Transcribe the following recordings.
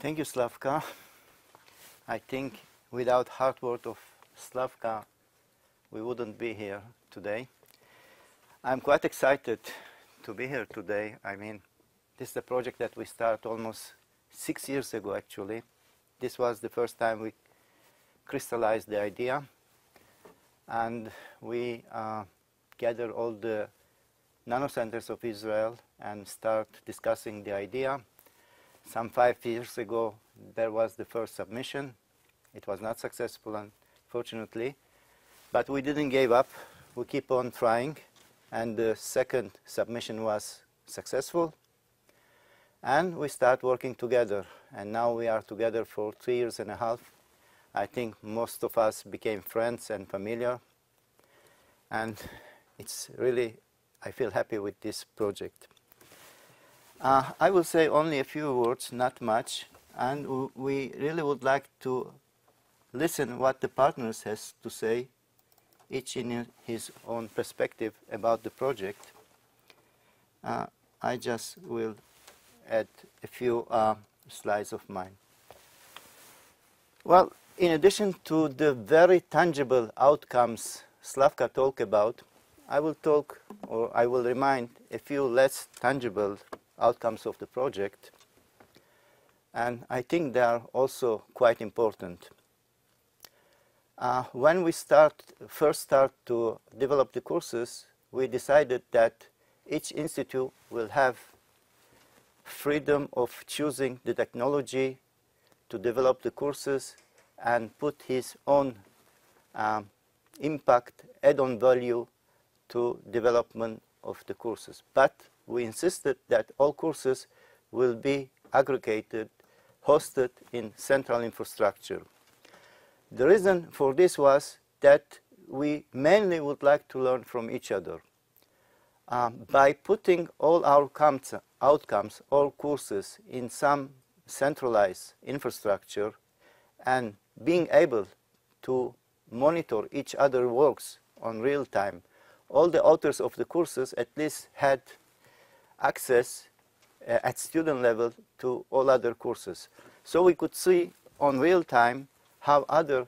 Thank you, Slavka. I think without hard work of Slavka, we wouldn't be here today. I'm quite excited to be here today. I mean, this is a project that we started almost 6 years ago, actually. This was the first time we crystallized the idea, and we gathered all the nanocenters of Israel and start discussing the idea. Some 5 years ago, there was the first submission. It was not successful, unfortunately, but we didn't give up. We keep on trying, and the second submission was successful, and we start working together. And now we are together for 3.5 years. I think most of us became friends and familiar, and it's really, I feel happy with this project. I will say only a few words, not much, and we really would like to listen what the partners has to say, each in his own perspective about the project. I just will add a few slides of mine. Well, in addition to the very tangible outcomes Slavka talked about, I will remind a few less tangible outcomes of the project, and I think they are also quite important. When we first start to develop the courses, we decided that each institute will have freedom of choosing the technology to develop the courses and put his own impact, add-on value to development of the courses. But we insisted that all courses will be aggregated, hosted in central infrastructure. The reason for this was that we mainly would like to learn from each other. By putting all our outcomes, all courses in some centralized infrastructure and being able to monitor each other's works on real time, all the authors of the courses at least had access at student level to all other courses. So we could see on real time how other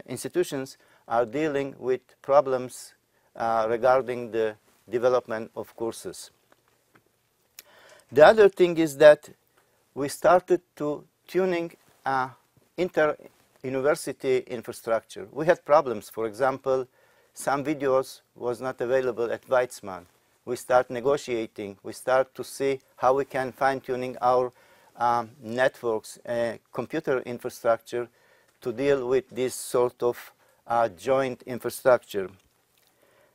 institutions are dealing with problems regarding the development of courses. The other thing is that we started to tuning inter-university infrastructure. We had problems. For example, some videos was not available at Weizmann. We start negotiating. We start to see how we can fine-tuning our networks, computer infrastructure to deal with this sort of joint infrastructure.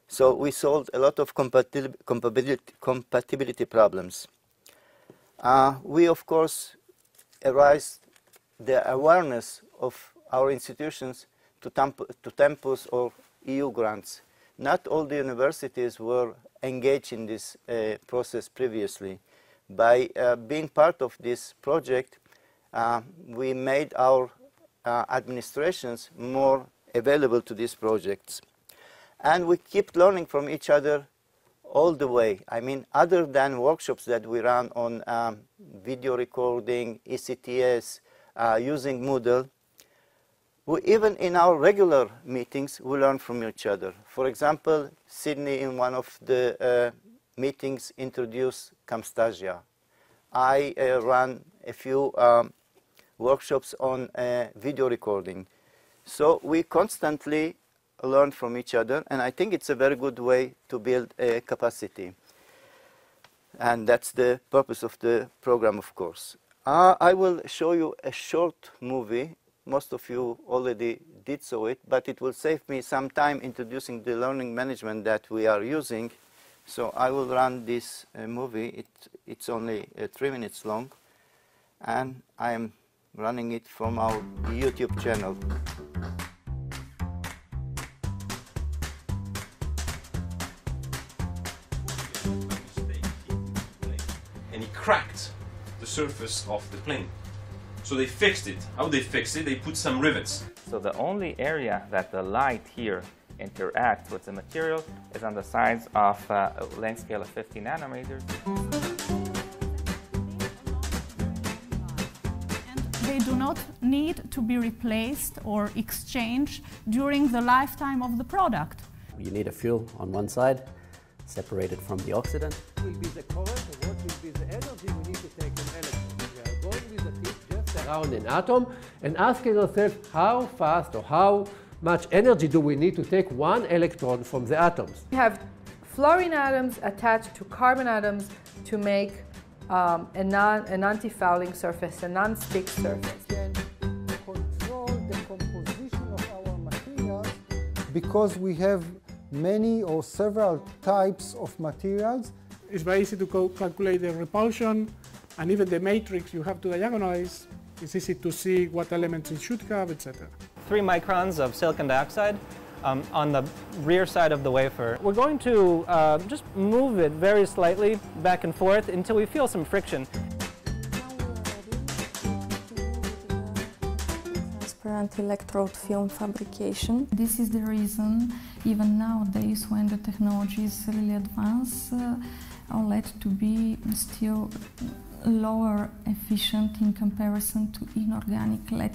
So we solved a lot of compatibility problems. We, of course, raised the awareness of our institutions to Tempus or EU grants. Not all the universities were engaged in this process previously. By being part of this project, we made our administrations more available to these projects. And we keep learning from each other all the way. I mean, other than workshops that we run on video recording, ECTS, using Moodle, even in our regular meetings, we learn from each other. For example, Sydney, in one of the meetings, introduced Camtasia. I ran a few workshops on video recording. So we constantly learn from each other, and I think it's a very good way to build a capacity. And that's the purpose of the program, of course. I will show you a short movie. Most of you already did so but it will save me some time introducing the learning management that we are using. So I will run this movie. It's only 3 minutes long, and I am running it from our YouTube channel. And he cracked the surface of the plane. So they fixed it. How they fixed it? They put some rivets. So the only area that the light here interacts with the material is on the sides of a length scale of 50 nanometers. They do not need to be replaced or exchanged during the lifetime of the product. You need a fuel on one side, separated from the oxidant. What will be the current and what will be the energy we need to take an electron? We are going with the tip just around an atom and asking ourselves how fast or how much energy do we need to take one electron from the atoms. We have fluorine atoms attached to carbon atoms to make an anti-fouling surface, a non-stick surface. We can control the composition of our materials because we have many or several types of materials. It's very easy to calculate the repulsion, and even the matrix you have to diagonalize. It's easy to see what elements it should have, etc. 3 microns of silicon dioxide on the rear side of the wafer. We're going to just move it very slightly back and forth until we feel some friction. Transparent electrode film fabrication. This is the reason, even nowadays when the technology is really advanced, OLED to be still lower efficient in comparison to inorganic LED.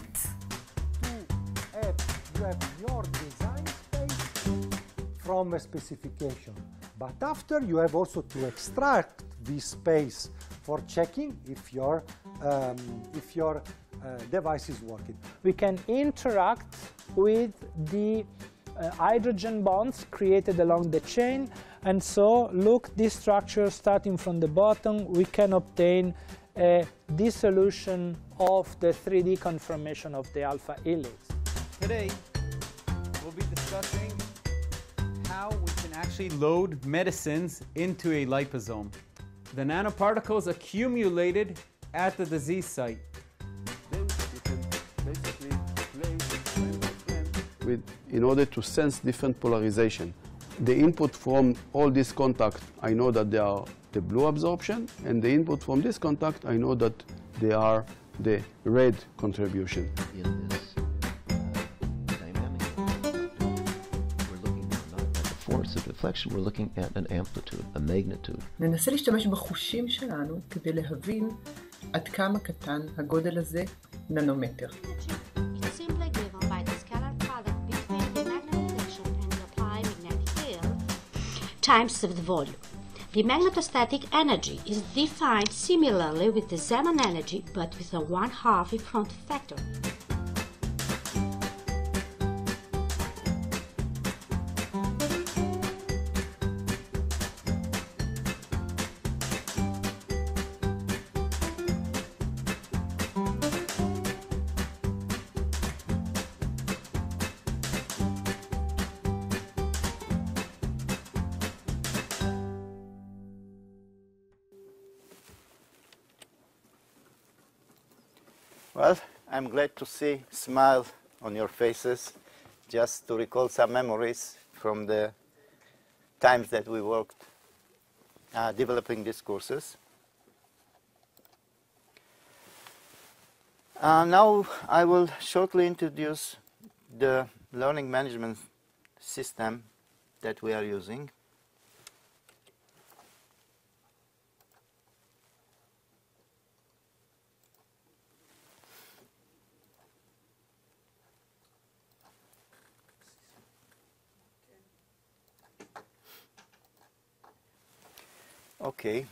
You have your design space from a specification, but after you have also to extract this space for checking if your device is working. We can interact with the hydrogen bonds created along the chain, and so look, this structure starting from the bottom, we can obtain a dissolution of the 3D conformation of the alpha helix. Today, we'll be discussing how we can actually load medicines into a liposome. The nanoparticles accumulated at the disease site. Then you can basically play in order to sense different polarization. The input from all these contacts, I know that they are the blue absorption, and the input from this contact, I know that they are the red contribution. In this dynamic, we're looking not at the force of deflection, we're looking at an amplitude, a magnitude. ננסה להשתמש בחושים שלנו כדי להבין עד כמה קטן הגודל הזה ננומטר. Times of the volume. The magnetostatic energy is defined similarly with the Zeeman energy, but with a 1/2 in front factor. Well, I'm glad to see smile on your faces, just to recall some memories from the times that we worked developing these courses. Now I will shortly introduce the learning management system that we are using. Okay.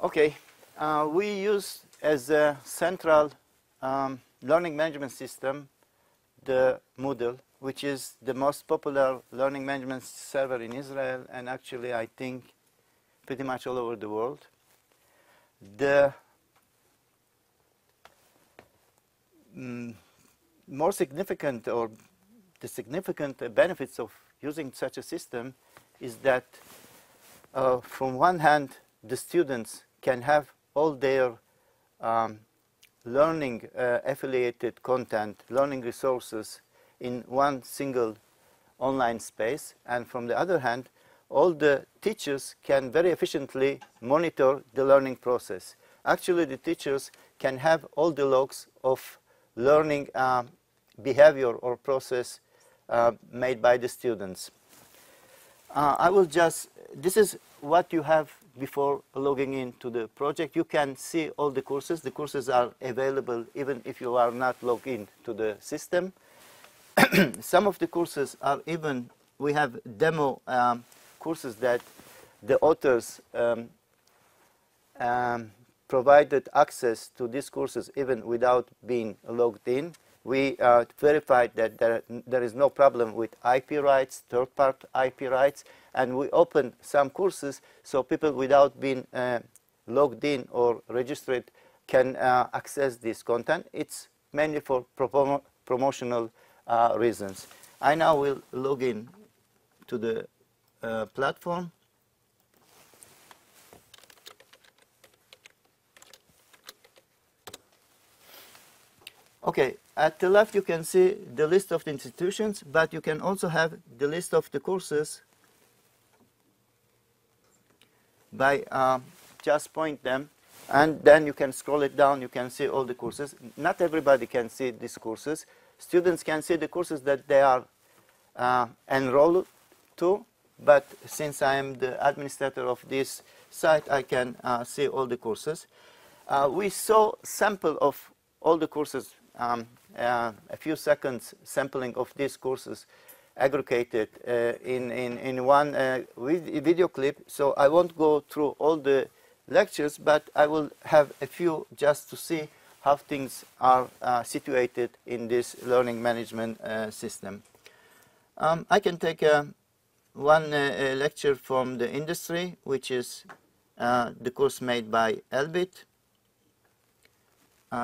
Okay, we use as a central learning management system the Moodle, which is the most popular learning management server in Israel, and actually I think pretty much all over the world. The more significant, or the significant benefits of using such a system is that from one hand the students can have all their learning affiliated content, learning resources in one single online space, and from the other hand all the teachers can very efficiently monitor the learning process. Actually, the teachers can have all the logs of learning behavior or process made by the students. I will just, this is what you have before logging into the project. You can see all the courses. The courses are available even if you are not logged in to the system. Some of the courses are even, we have demo courses that the authors provided access to these courses even without being logged in. We verified that there is no problem with IP rights, third-party IP rights, and we opened some courses so people without being logged in or registered can access this content. It's mainly for promotional reasons. I now will log in to the platform. Okay, at the left you can see the list of the institutions, but you can also have the list of the courses by just point them, and then you can scroll it down, you can see all the courses. Not everybody can see these courses. Students can see the courses that they are enrolled to, but since I am the administrator of this site, I can see all the courses. We saw sample of all the courses, a few seconds sampling of these courses aggregated in one video clip. So I won't go through all the lectures, but I will have a few just to see how things are situated in this learning management system. I can take one lecture from the industry, which is the course made by Elbit.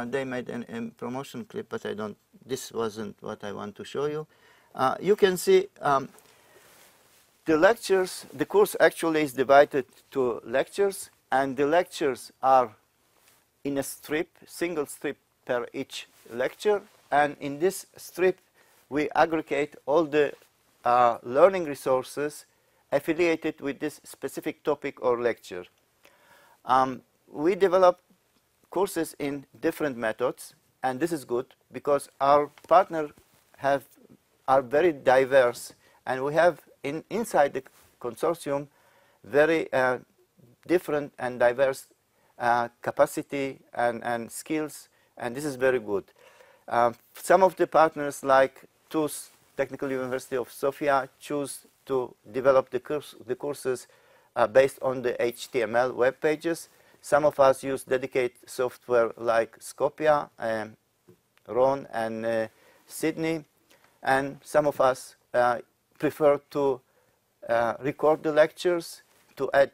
They made a promotion clip, but I don't, this wasn't what I want to show you. You can see the lectures, the course actually is divided to lectures, and the lectures are in a strip, single strip per each lecture, and in this strip we aggregate all the learning resources affiliated with this specific topic or lecture. We developed courses in different methods, and this is good because our partners are very diverse, and we have inside the consortium very different and diverse capacity and skills, and this is very good. Some of the partners, like TUS, Technical University of Sofia, choose to develop the courses based on the HTML web pages. Some of us use dedicated software like Skopje, Ron, and Sydney, and some of us prefer to record the lectures, to add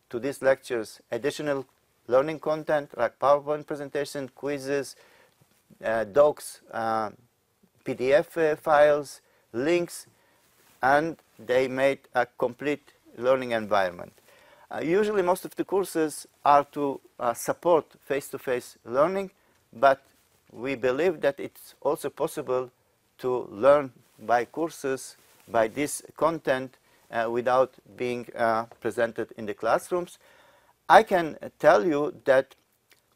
to these lectures additional learning content like PowerPoint presentation, quizzes, docs, PDF files, links, and they made a complete learning environment. Usually most of the courses are to support face-to-face learning, but we believe that it's also possible to learn by courses, by this content, without being presented in the classrooms. I can tell you that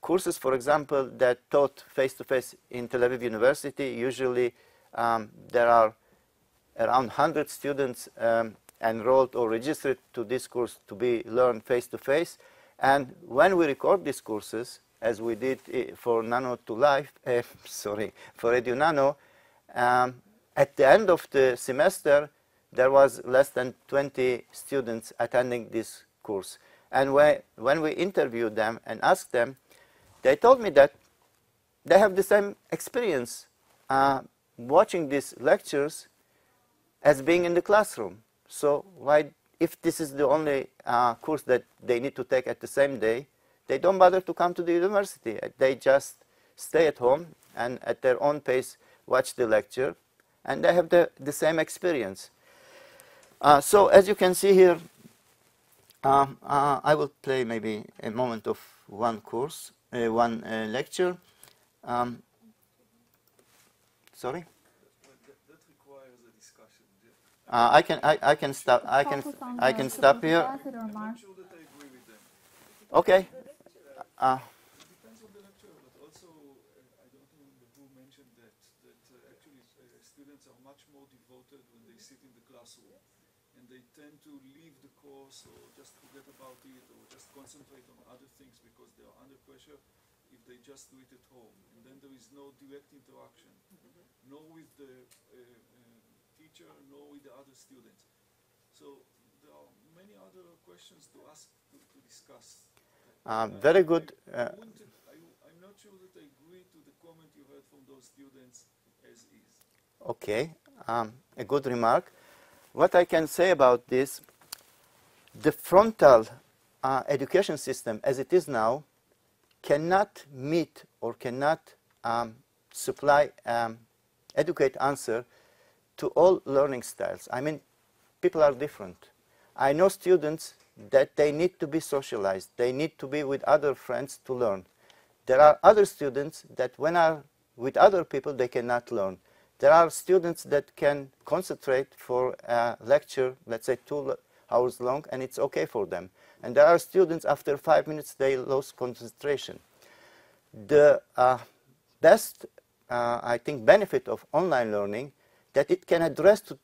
courses, for example, that taught face-to-face in Tel Aviv University, usually there are around 100 students enrolled or registered to this course to be learned face-to-face. And when we record these courses, as we did for Nano to Life, for EduNano, at the end of the semester, there was less than 20 students attending this course. And when we interviewed them and asked them, they told me that they have the same experience watching these lectures as being in the classroom. So why, if this is the only course that they need to take at the same day, they don't bother to come to the university. They just stay at home and at their own pace watch the lecture, and they have the same experience. So as you can see here, I will play maybe a moment of one course, one lecture. Sorry? That requires a discussion. I can stop. I can stop here. Okay. Depends on the lecturer, but also I don't remember who mentioned that actually students are much more devoted when they sit in the classroom, and they tend to leave the course or just forget about it or just concentrate on other things because they are under pressure if they just do it at home, and then there is no direct interaction, nor with the teacher nor with the other students. So there are many other questions to ask, to discuss. Very good. I'm not sure that I agree to the comment you heard from those students as is. Okay, a good remark. What I can say about this, the frontal education system as it is now cannot meet or cannot supply adequate answer to all learning styles. I mean, people are different. I know students that they need to be socialized. They need to be with other friends to learn. There are other students that when are with other people, they cannot learn. There are students that can concentrate for a lecture, let's say 2 hours long, and it's okay for them. And there are students, after 5 minutes, they lose concentration. The best, I think, benefit of online learning that it can address to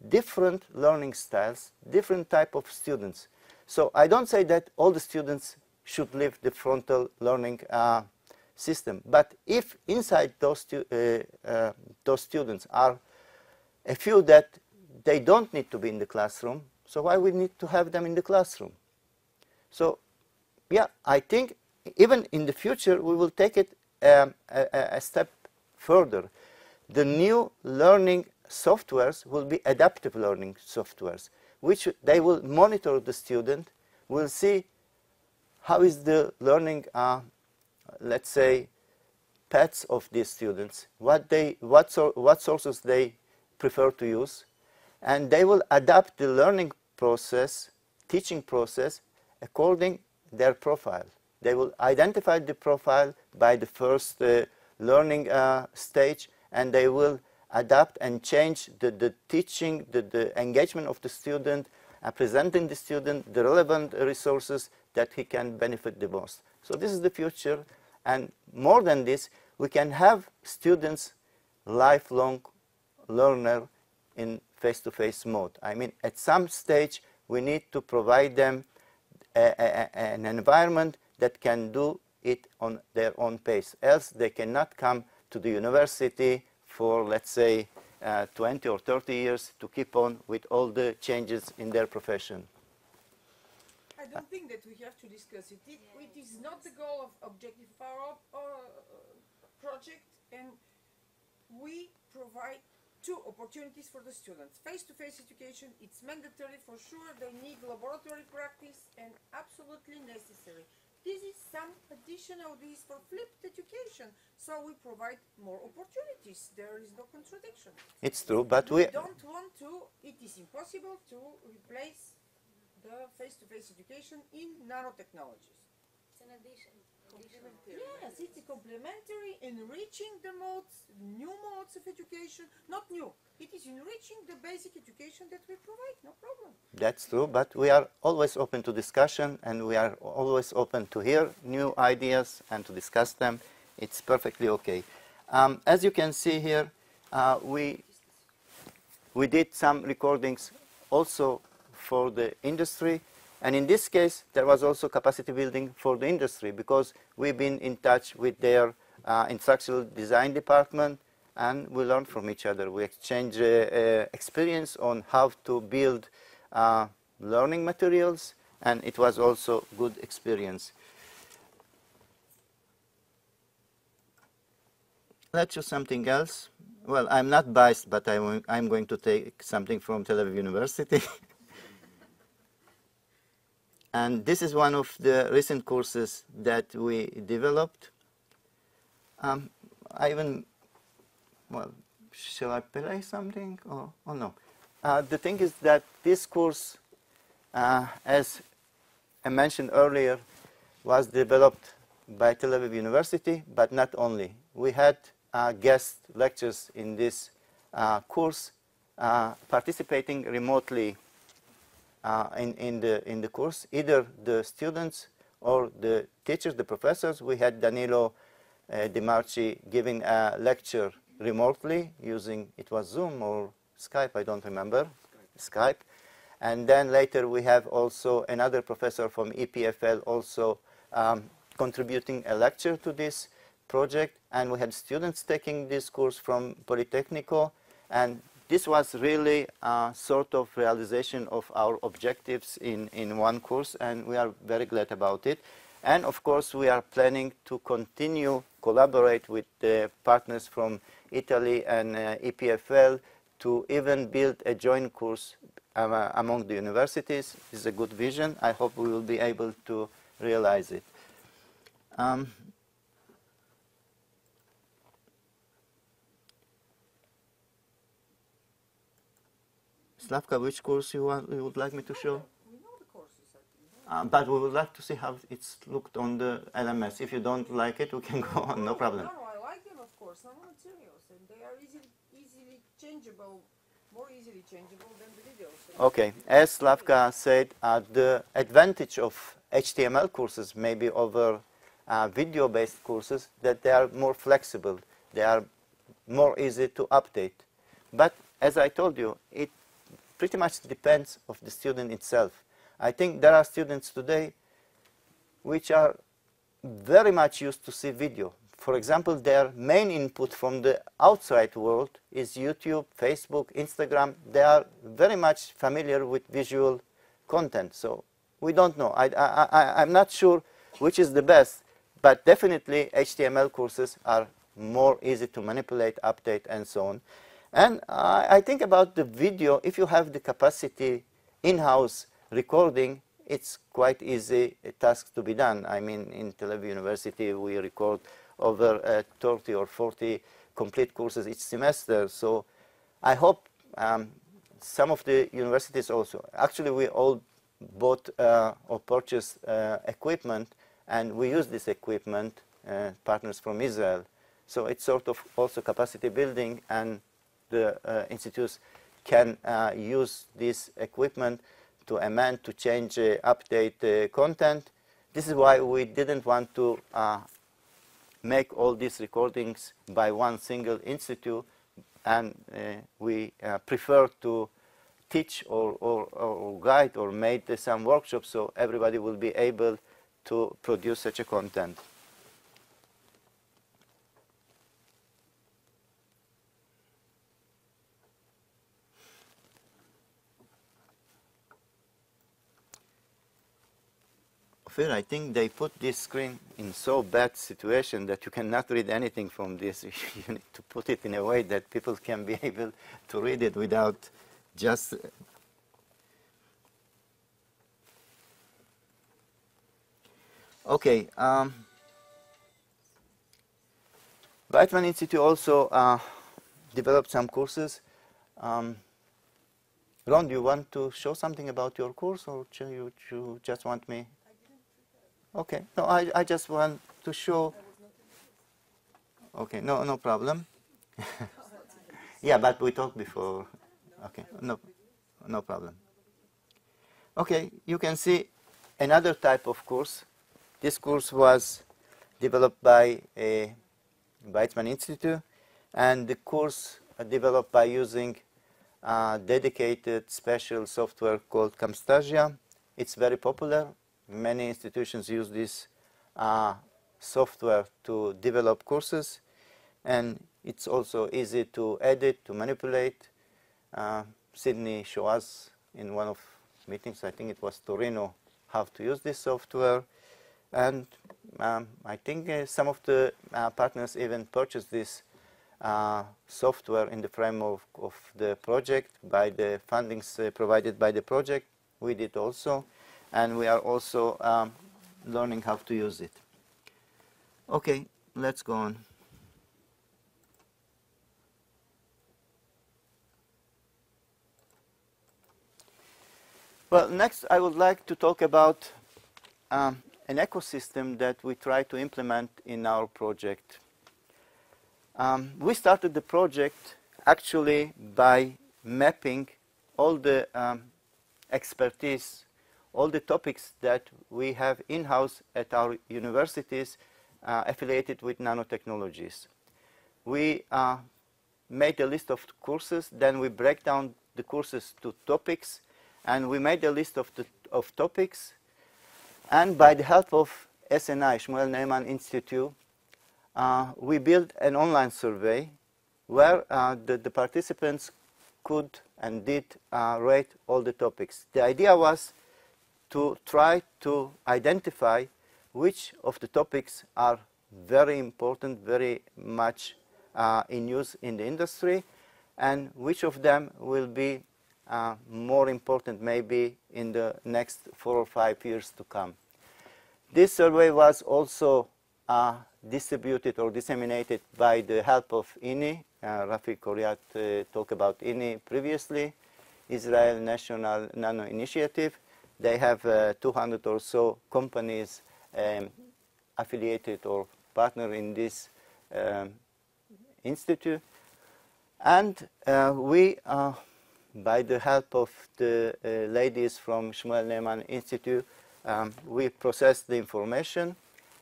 different learning styles, different type of students. So I don't say that all the students should leave the frontal learning system, but if inside those students are a few that they don't need to be in the classroom, so why we need to have them in the classroom? So yeah, I think even in the future we will take it a step further. The new learning softwares will be adaptive learning softwares, which they will monitor the student, will see how is the learning, let's say, paths of these students, what sources they prefer to use, and they will adapt the learning process, teaching process, according their profile. They will identify the profile by the first learning stage, and they will adapt and change the teaching, the engagement of the student, presenting the student the relevant resources that he can benefit the most. So this is the future, and more than this, we can have students lifelong learner in face-to-face mode. I mean, at some stage, we need to provide them an environment that can do it on their own pace, else they cannot come to the university for, let's say, 20 or 30 years to keep on with all the changes in their profession. I don't think that we have to discuss it. It is not the goal of objective of our project, and we provide 2 opportunities for the students. Face-to-face education, it's mandatory for sure. They need laboratory practice and absolutely necessary. This is some additional, this for flipped education. So we provide more opportunities. There is no contradiction. It's true, but we don't want to, it is impossible to replace the face-to-face education in nanotechnologies. It's an addition. Yes, it's complementary, enriching the modes, new modes of education. Not new, it is enriching the basic education that we provide, no problem. That's true, but we are always open to discussion, and we are always open to hear new ideas and to discuss them. It's perfectly okay. As you can see here, we did some recordings also for the industry. And in this case, there was also capacity building for the industry, because we've been in touch with their instructional design department, and we learn from each other. We exchange experience on how to build learning materials, and it was also good experience. Let's choose something else. Well, I'm not biased, but I'm going to take something from Tel Aviv University. And this is one of the recent courses that we developed. Well, shall I play something or no? The thing is that this course, as I mentioned earlier, was developed by Tel Aviv University, but not only. We had guest lectures in this course participating remotely in the course, either the students or the teachers, the professors. We had Danilo Di Marci giving a lecture remotely using, it was Zoom or Skype, I don't remember, Skype. And then later we have also another professor from EPFL also contributing a lecture to this project. And we had students taking this course from Politecnico. And this was really a sort of realization of our objectives in one course, and we are very glad about it. And of course, we are planning to continue collaborate with the partners from Italy and EPFL to even build a joint course among the universities. This is a good vision. I hope we will be able to realize it. Slavka, which course you would like me to show? We know the courses, I think. But we would like to see how it's looked on the LMS. If you don't like it, we can go on, no problem. No, I like them, of course. I'm materials, and they are easily changeable, more easily changeable than the videos. Okay, as Slavka said, the advantage of HTML courses, maybe over video-based courses, that they are more flexible. They are more easy to update. But as I told you, it pretty much depends on the student itself. I think there are students today which are very much used to see video. For example, their main input from the outside world is YouTube, Facebook, Instagram. They are very much familiar with visual content. So we don't know. I'm not sure which is the best, but definitely HTML courses are more easy to manipulate, update, and so on. And I think about the video, if you have the capacity in-house recording, it's quite easy task to be done. I mean, in Tel Aviv University, we record over 30 or 40 complete courses each semester. So I hope some of the universities also, actually we all bought or purchased equipment, and we use this equipment, partners from Israel. So it's sort of also capacity building, and the institutes can use this equipment to amend, to change, update content. This is why we didn't want to make all these recordings by one single institute, and we prefer to teach or guide or make some workshops so everybody will be able to produce such a content. I think they put this screen in so bad situation that you cannot read anything from this. You need to put it in a way that people can be able to read it without just... Okay. Weizmann Institute also developed some courses. Ron, do you want to show something about your course, or you just want me? Okay, no, I just want to show. Okay, no problem. Yeah, but we talked before. Okay, no problem. Okay, you can see another type of course. This course was developed by a Weizmann Institute, and the course developed by using dedicated special software called Camtasia. It's very popular. Many institutions use this software to develop courses, and it's also easy to edit, to manipulate. Sydney showed us in one of meetings, I think it was Torino, how to use this software. And I think some of the partners even purchased this software in the framework of the project by the fundings provided by the project. We did also. And we are also learning how to use it. Okay, let's go on. Well, next I would like to talk about an ecosystem that we try to implement in our project. We started the project actually by mapping all the expertise, all the topics that we have in-house at our universities affiliated with nanotechnologies. We made a list of courses, then we break down the courses to topics, and we made a list of topics, and by the help of SNI, Shmuel Neiman Institute, we built an online survey where the participants could and did rate all the topics. The idea was to try to identify which of the topics are very important, very much in use in the industry, and which of them will be more important maybe in the next 4 or 5 years to come. This survey was also distributed or disseminated by the help of INI. Rafi Koryat talked about INI previously, Israel National Nano Initiative. They have 200 or so companies affiliated or partner in this institute. And we, by the help of the ladies from Shmuel Neiman Institute, we processed the information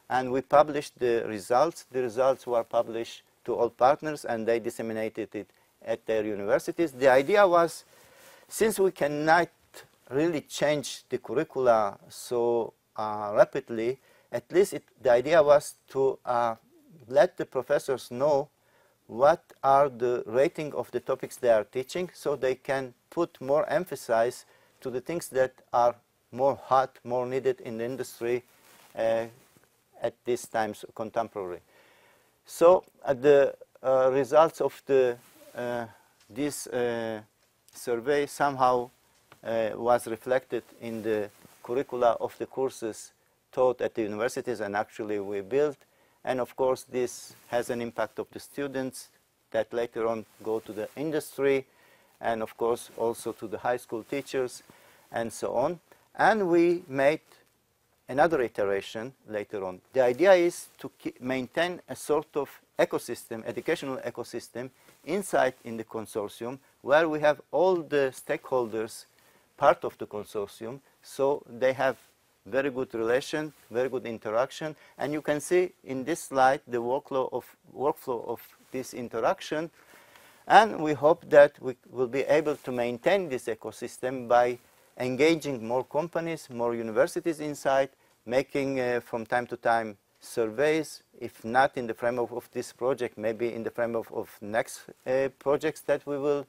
and we published the results. The results were published to all partners and they disseminated it at their universities. The idea was, since we cannot really change the curricula so rapidly, at least the idea was to let the professors know what are the rating of the topics they are teaching, so they can put more emphasis to the things that are more hot, more needed in the industry at these times contemporary. So the results of this survey somehow was reflected in the curricula of the courses taught at the universities, and actually we built. And of course this has an impact of the students that later on go to the industry, and of course also to the high school teachers and so on. And we made another iteration later on. The idea is to maintain a sort of ecosystem, educational ecosystem inside in the consortium, where we have all the stakeholders part of the consortium, so they have very good relation, very good interaction, and you can see in this slide the workflow of this interaction, and we hope that we will be able to maintain this ecosystem by engaging more companies, more universities inside, making from time to time surveys, if not in the framework of this project, maybe in the framework of next projects that we will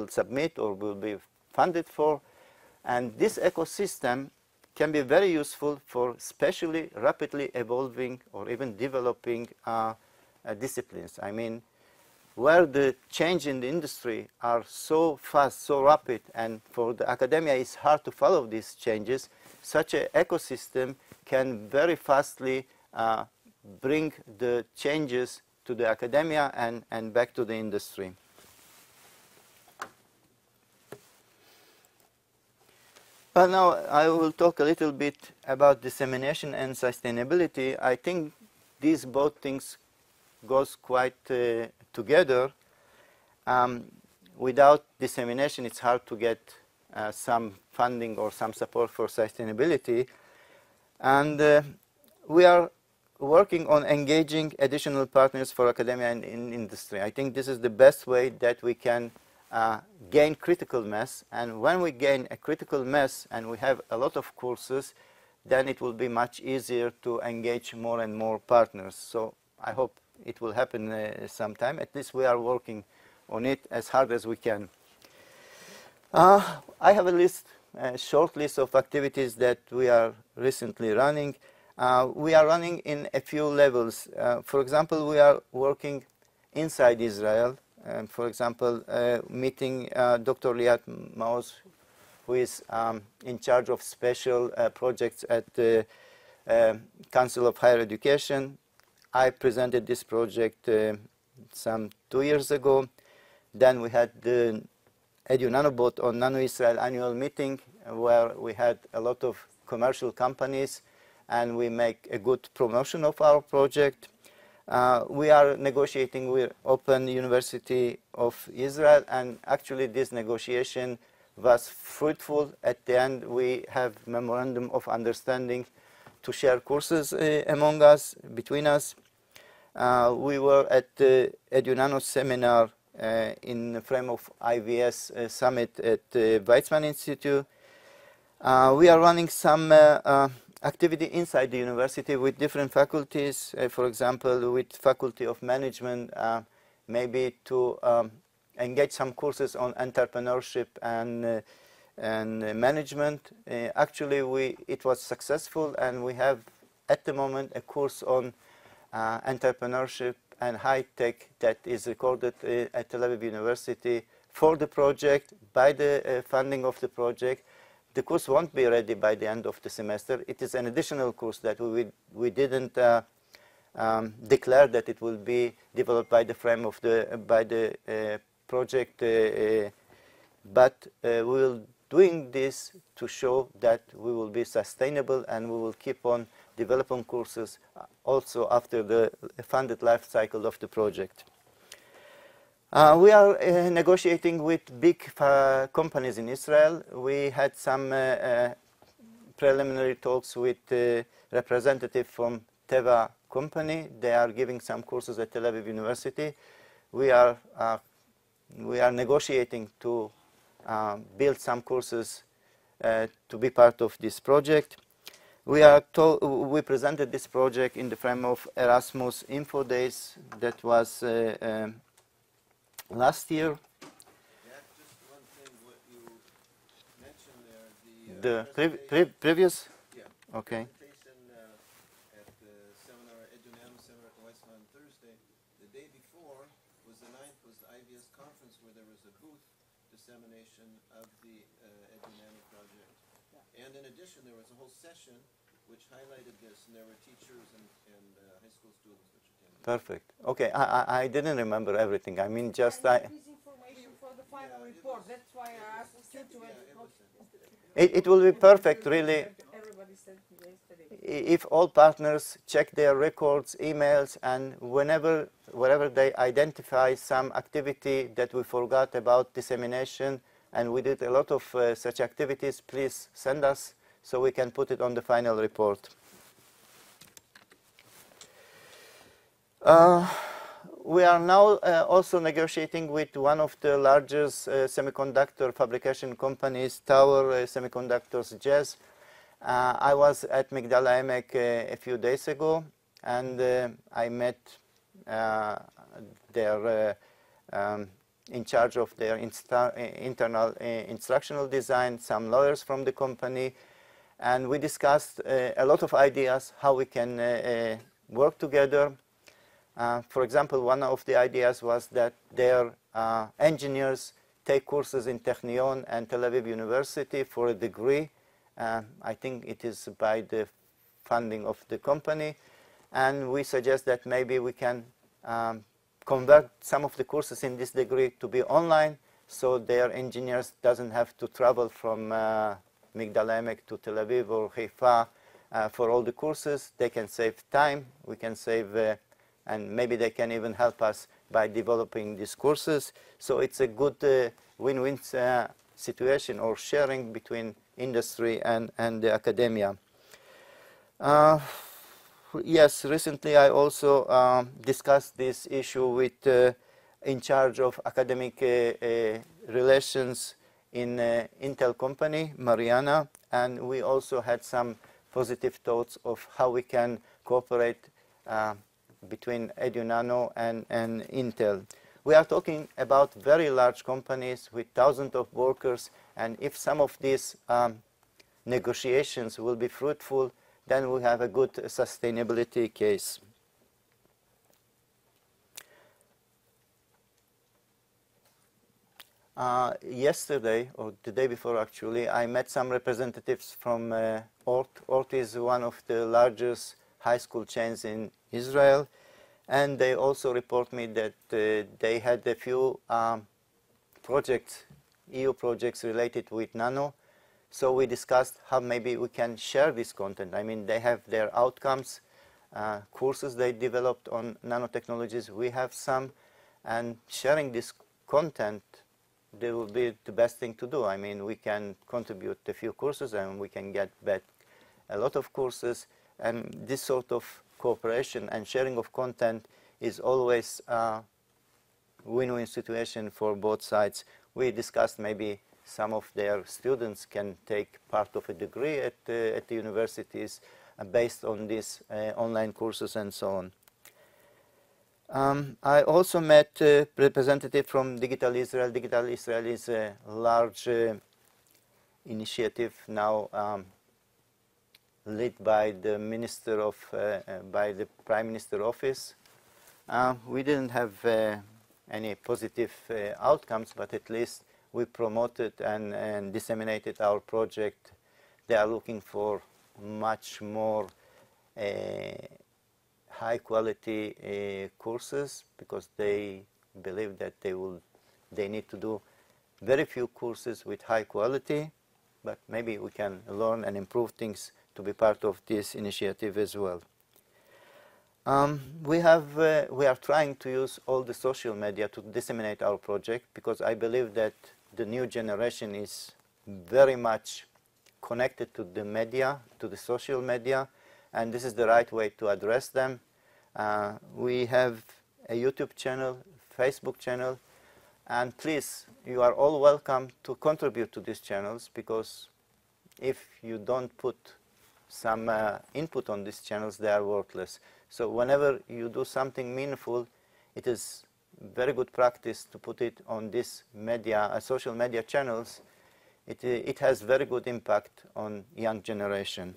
submit or will be funded for. And this ecosystem can be very useful for especially rapidly evolving or even developing disciplines. I mean, where the change in the industry are so fast, so rapid, and for the academia it's hard to follow these changes, such an ecosystem can very fastly bring the changes to the academia and back to the industry. Well, now I will talk a little bit about dissemination and sustainability. I think these both things goes quite together. Without dissemination, it's hard to get some funding or some support for sustainability. And we are working on engaging additional partners for academia and in industry. I think this is the best way that we can gain critical mass, and when we gain a critical mass and we have a lot of courses, then it will be much easier to engage more and more partners. So I hope it will happen sometime. At least we are working on it as hard as we can. I have a short list of activities that we are recently running. We are running in a few levels. For example, we are working inside Israel. For example, meeting Dr. Liat Maoz, who is in charge of special projects at the Council of Higher Education. I presented this project some 2 years ago. Then we had the EduNano Bot on Nano Israel annual meeting, where we had a lot of commercial companies, and we make a good promotion of our project. We are negotiating with Open University of Israel, and actually this negotiation was fruitful. At the end, we have memorandum of understanding to share courses among us, between us. We were at the EduNano seminar in the frame of IVS summit at the Weizmann Institute. We are running some activity inside the university with different faculties, for example, with Faculty of Management, maybe to engage some courses on entrepreneurship and management. Actually, it was successful, and we have at the moment a course on entrepreneurship and high tech that is recorded at Tel Aviv University for the project, by the funding of the project. The course won't be ready by the end of the semester. It is an additional course that we didn't declare that it will be developed by the frame of the project, but we will doing this to show that we will be sustainable, and we will keep on developing courses also after the funded life cycle of the project. We are negotiating with big companies in Israel. We had some preliminary talks with representatives from Teva company. They are giving some courses at Tel Aviv University. We are negotiating to build some courses to be part of this project. We presented this project in the frame of Erasmus Info Days that was last year. Just one thing, what you mentioned there, the previous? Yeah. Okay. Presentation at the seminar, EduNano seminar at Weizmann on Thursday. The day before was the 9th, was the IVS conference where there was a booth dissemination of the EduNano project. Yeah. And in addition, there was a whole session which highlighted this, and there were teachers and high school students which attended. Perfect. Okay, I didn't remember everything. I mean, just this information for the final report. That's why I asked you to it will be perfect, really, everybody sent me yesterday. if all partners check their records, emails, and wherever they identify some activity that we forgot about dissemination, and we did a lot of such activities, please send us so we can put it on the final report. We are now also negotiating with one of the largest semiconductor fabrication companies, Tower Semiconductors, Jazz. I was at Migdal HaEmek a few days ago, and I met their in charge of their internal instructional design, some lawyers from the company, and we discussed a lot of ideas how we can work together. For example, one of the ideas was that their engineers take courses in Technion and Tel Aviv University for a degree. I think it is by the funding of the company. And we suggest that maybe we can convert some of the courses in this degree to be online, so their engineers doesn't have to travel from Migdal HaEmek to Tel Aviv or Haifa for all the courses. They can save time. We can save and maybe they can even help us by developing these courses. So it's a good win-win situation, or sharing between industry and the academia. Yes, recently I also discussed this issue with in charge of academic relations in Intel company, Mariana, and we also had some positive thoughts of how we can cooperate between EduNano and Intel. We are talking about very large companies with thousands of workers, and if some of these negotiations will be fruitful, then we have a good sustainability case. Yesterday, or the day before actually, I met some representatives from Ort. Ort is one of the largest high school chains in Israel, and they also report me that they had a few projects, EU projects related with nano. So we discussed how maybe we can share this content. I mean, they have their outcomes courses they developed on nanotechnologies. We have some, and sharing this content, they will be the best thing to do. I mean, we can contribute a few courses and we can get back a lot of courses, and this sort of cooperation and sharing of content is always a win-win situation for both sides. We discussed maybe some of their students can take part of a degree at the universities based on these online courses and so on. I also met a representative from Digital Israel. Digital Israel is a large initiative now led by the Minister of, by the Prime Minister office. We didn't have any positive outcomes, but at least we promoted and disseminated our project. They are looking for much more high quality courses, because they believe that they need to do very few courses with high quality, but maybe we can learn and improve things to be part of this initiative as well. We are trying to use all the social media to disseminate our project, because I believe that the new generation is very much connected to the media, to the social media, and this is the right way to address them. We have a YouTube channel, Facebook channel, and please, you are all welcome to contribute to these channels, because if you don't put some input on these channels, they are worthless. So whenever you do something meaningful, it is very good practice to put it on this media, social media channels. It has very good impact on young generation.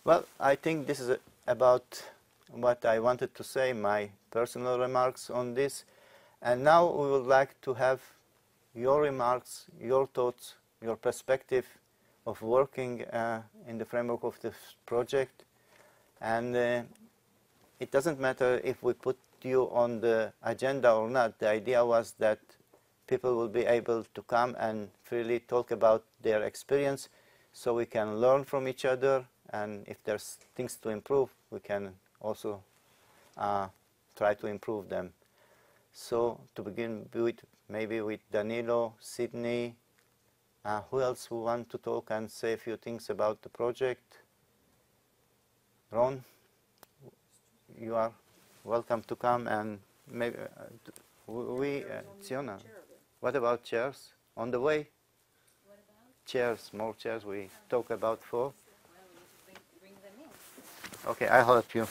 Well, I think this is about what I wanted to say, my personal remarks on this. And now we would like to have your remarks, your thoughts, your perspective of working in the framework of this project. And it doesn't matter if we put you on the agenda or not. The idea was that people will be able to come and freely talk about their experience, so we can learn from each other, and if there's things to improve, we can also try to improve them. So to begin with, maybe with Danilo, Sydney, who else who want to talk and say a few things about the project? Ron, you are welcome to come, and maybe Ziona. What about chairs on the way? What about? Chairs, more chairs. We talk about 4. Well, we need to bring them in. Okay, I'll help you.